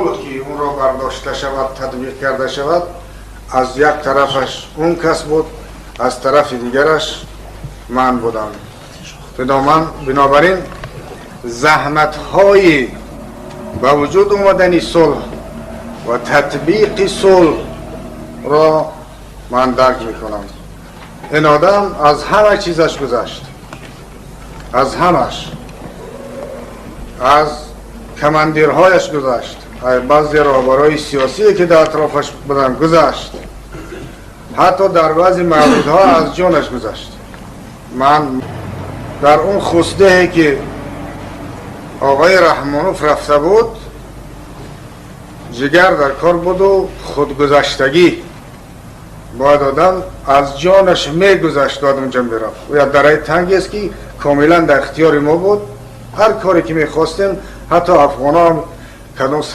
بود که اون را برداشته شود، تطبیق کرده شود. از یک طرفش اون کس بود، از طرف دیگرش من بودم. بنابراین زحمت های به وجود اومدن صلح و تطبیق صلح را من درک میکنم. این آدم از همه چیزش گذشت، از همش، از کماندیرهایش گذشت، بعضی رهبرهای سیاسی که در اطرافش بودن گذشت، حتی در بعضی موردها از جانش گذشت. من در اون خسته که آقای رحمانوف رفته بود، جگر در کار بود و خودگذشتگی. باید آدم از جانش میگذشت داد اونجا میرفت. و یا درای تنگی است که کاملا در اختیار ما بود. هر کاری که میخواستیم، حتی افغان ها کدام سر